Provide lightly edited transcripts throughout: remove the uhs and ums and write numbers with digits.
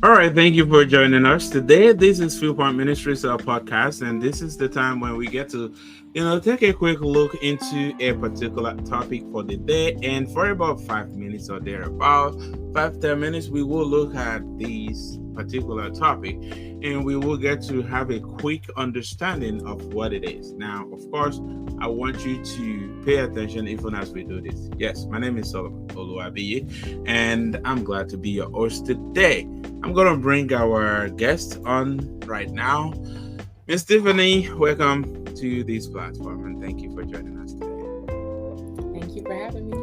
All right, thank you for joining us today. This is Viewpoint Ministries podcast, and this is the time when we get to, take a quick look into a particular topic for the day. And for about 5 minutes or thereabout, 5-10 minutes, we will look at this particular topic, and we will get to have a quick understanding of what it is. Now, of course, I want you to pay attention even as we do this. Yes, my name is Solomon Oluwabiyi, and I'm glad to be your host today. I'm going to bring our guest on right now. Miss Tiffany, welcome to this platform and thank you for joining us today. Thank you for having me.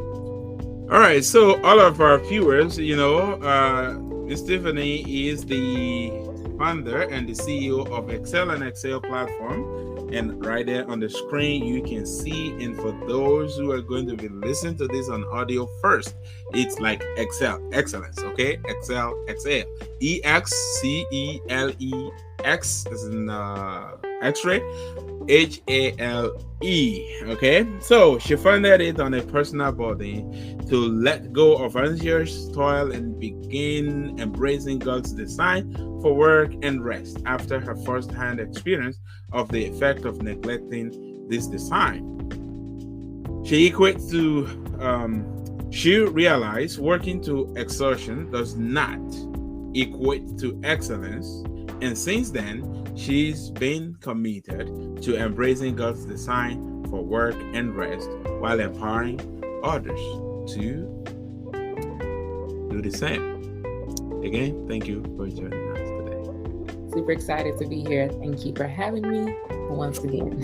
All right, so all of our viewers, Miss Tiffany is the founder and the CEO of Excel and Excel platform. And right there on the screen, you can see, and for those who are going to be listening to this on audio first, it's like Excel, excellence, okay? Excel, EXCELEX is in X-ray, HALE, okay? So she founded it on a personal body to let go of anxious toil and begin embracing God's design for work and rest after her first-hand experience of the effect of neglecting this design. She realized working to exhaustion does not equate to excellence, and since then, she's been committed to embracing God's design for work and rest while empowering others to do the same. Again, thank you for joining us today. Super excited to be here. Thank you for having me once again.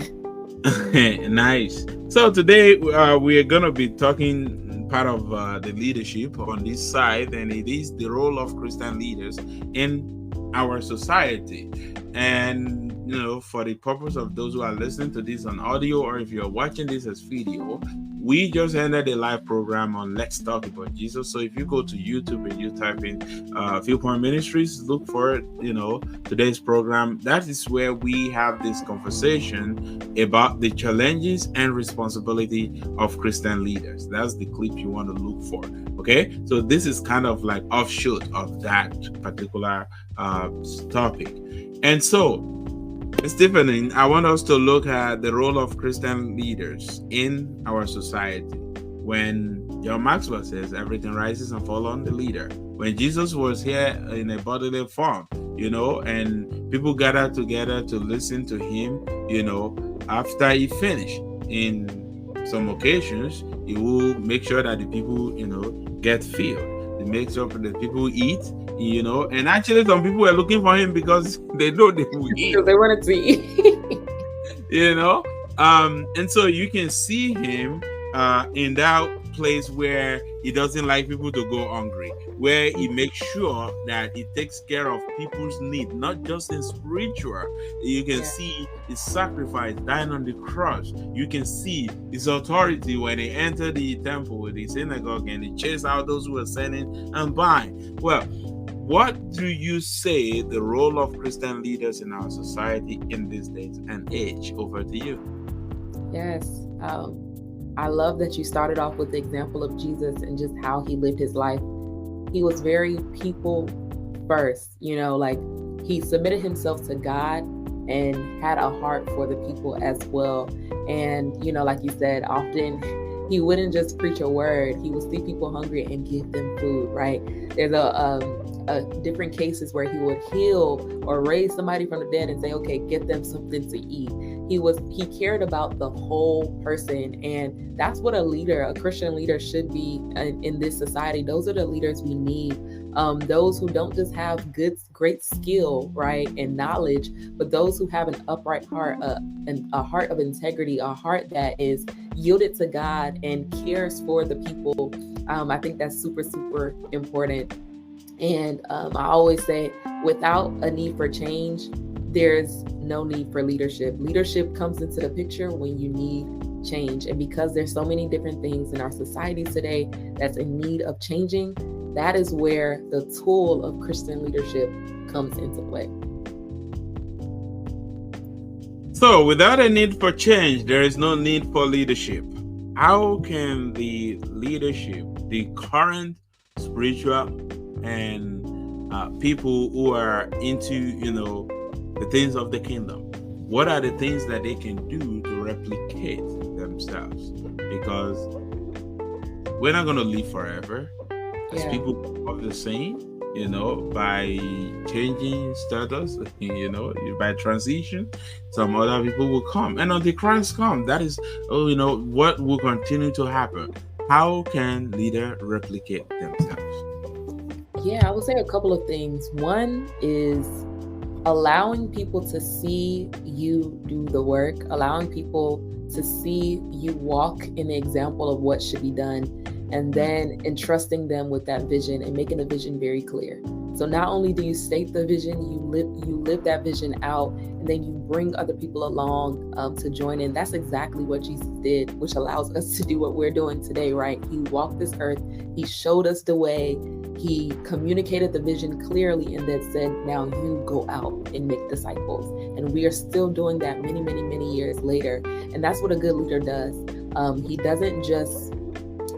Nice. So today we are going to be talking part of the leadership on this side, and it is the role of Christian leaders in our society. And for the purpose of those who are listening to this on audio, or if you're watching this as video, we just ended a live program on Let's Talk About Jesus. So if you go to YouTube and you type in Viewpoint Ministries, look for today's program. That is where we have this conversation about the challenges and responsibility of Christian leaders. That's the clip you want to look for. Okay, so this is kind of like offshoot of that particular topic. And so, Stephen, I want us to look at the role of Christian leaders in our society. When John Maxwell says everything rises and falls on the leader. When Jesus was here in a bodily form, and people gathered together to listen to him, after he finished. In some occasions, he will make sure that the people, get filled. He makes sure that the people eat. And actually some people were looking for him because they know they will eat. Because they wanted to eat. And so you can see him in that place where he doesn't like people to go hungry, where he makes sure that he takes care of people's need, not just in spiritual. You can see his sacrifice, dying on the cross. You can see his authority when he entered the temple, the synagogue, and he chased out those who were selling and buying. Well, what do you say the role of Christian leaders in our society in these days and age? Over to you. Yes. I love that you started off with the example of Jesus and just how he lived his life. He was very people first, like he submitted himself to God and had a heart for the people as well. And, like you said, often he wouldn't just preach a word. He would see people hungry and give them food, right? There's different cases where he would heal or raise somebody from the dead and say, okay, get them something to eat. He cared about the whole person, and that's what a Christian leader should be in this society. Those are the leaders we need. Those who don't just have great skill, right, and knowledge, but those who have an upright heart, a heart of integrity, a heart that is yielded to God and cares for the people. I think that's super, super important. And I always say, without a need for change, there's no need for leadership. Leadership comes into the picture when you need change. And because there's so many different things in our society today that's in need of changing, that is where the tool of Christian leadership comes into play. So without a need for change, there is no need for leadership. How can the leadership, the current spiritual and people who are into, the things of the kingdom. What are the things that they can do to replicate themselves? Because we're not going to live forever as people of the same, by changing status, by transition. Some other people will come, and until Christ comes, that is, what will continue to happen. How can leaders replicate themselves? Yeah, I would say a couple of things. One is allowing people to see you do the work, allowing people to see you walk in the example of what should be done, and then entrusting them with that vision and making the vision very clear. So not only do you state the vision, you live that vision out, and then you bring other people along to join in. That's exactly what Jesus did, which allows us to do what we're doing today, right? He walked this earth, he showed us the way, he communicated the vision clearly, and then said, now you go out and make disciples. And we are still doing that many, many, many years later. And that's what a good leader does. He doesn't just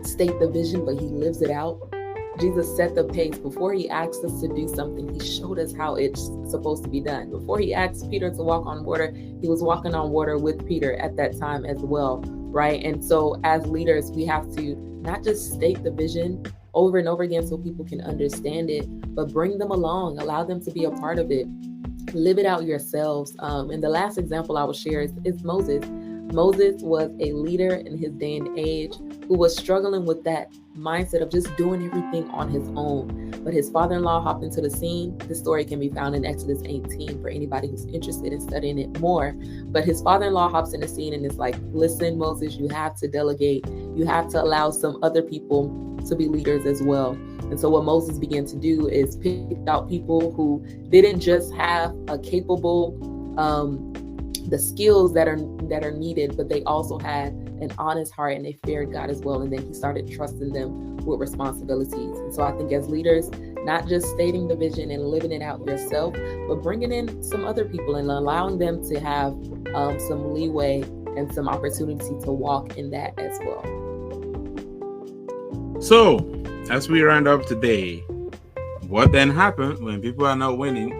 state the vision, but he lives it out. Jesus set the pace. Before he asked us to do something, he showed us how it's supposed to be done. Before he asked Peter to walk on water, he was walking on water with Peter at that time as well, right? And so as leaders, we have to not just state the vision over and over again so people can understand it, but bring them along, allow them to be a part of it, live it out yourselves. And the last example I will share is Moses. Moses was a leader in his day and age who was struggling with that mindset of just doing everything on his own. But his father-in-law hopped into the scene. This story can be found in Exodus 18 for anybody who's interested in studying it more. But his father-in-law hops in the scene and is like, listen, Moses, you have to delegate. You have to allow some other people to be leaders as well. And so what Moses began to do is pick out people who didn't just have a capable, the skills that are needed, but they also had an honest heart and they feared God as well. And then he started trusting them with responsibilities. And so I think as leaders, not just stating the vision and living it out yourself, but bringing in some other people and allowing them to have some leeway and some opportunity to walk in that as well. So, as we round up today, what then happens when people are not winning?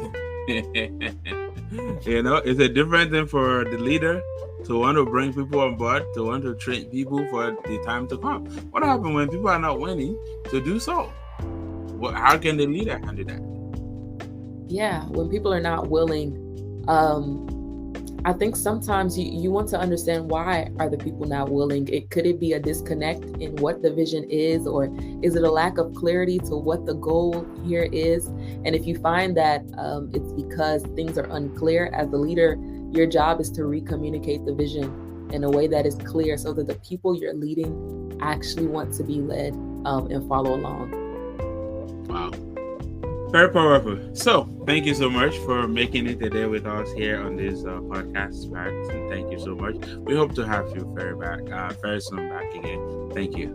It's a different thing for the leader to want to bring people on board, to want to train people for the time to come. What happens when people are not winning to do so? How can the leader handle that? Yeah, when people are not willing, I think sometimes you want to understand, why are the people not willing? Could it be a disconnect in what the vision is, or is it a lack of clarity to what the goal here is? And if you find that it's because things are unclear, as the leader, your job is to re-communicate the vision in a way that is clear so that the people you're leading actually want to be led and follow along. Wow. Very powerful. So, thank you so much for making it today with us here on this podcast, Max. And thank you so much. We hope to have you very soon back again. Thank you.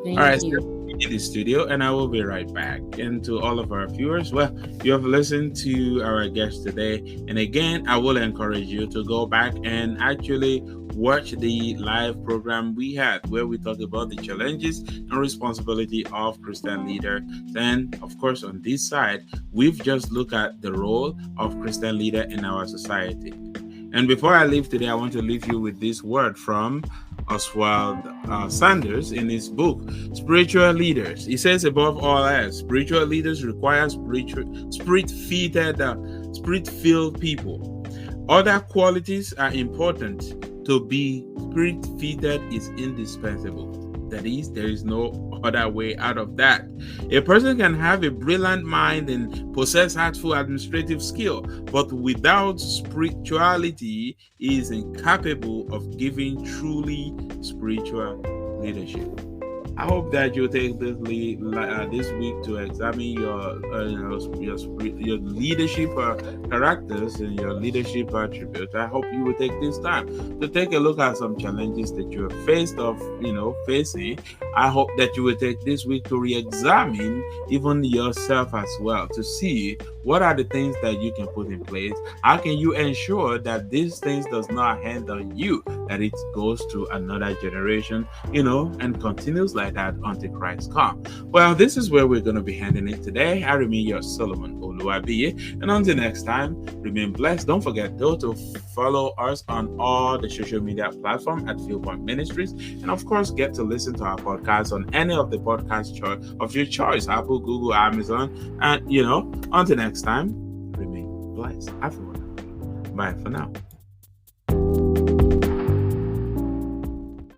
Thank you. In the studio, and I will be right back. And to all of our viewers, well, you have listened to our guest today, and again, I will encourage you to go back and actually watch the live program we had, where we talk about the challenges and responsibility of Christian leaders. Then, of course, on this side, we've just looked at the role of Christian leader in our society. And before I leave today, I want to leave you with this word from Oswald Sanders in his book, Spiritual Leaders. He says, above all else, spiritual leaders require spirit-filled people. Other qualities are important. To be spirit-filled is indispensable. That is, there is no other way out of that. A person can have a brilliant mind and possess artful administrative skill, but without spirituality, he is incapable of giving truly spiritual leadership. I hope that you take this week to examine your leadership characters and your leadership attributes. I hope you will take this time to take a look at some challenges that you are facing. I hope that you will take this week to re-examine even yourself as well, to see what are the things that you can put in place. How can you ensure that these things does not hinder you, that it goes to another generation, and continues like like that until Christ comes. Well, this is where we're going to be handing it today. I remain your Solomon Oluwabiye, and until next time, remain blessed. Don't forget though to follow us on all the social media platforms at Viewpoint Ministries, and of course get to listen to our podcast on any of the podcast of your choice, Apple, Google, Amazon, and until next time, remain blessed. Have a wonderful day. Bye for now.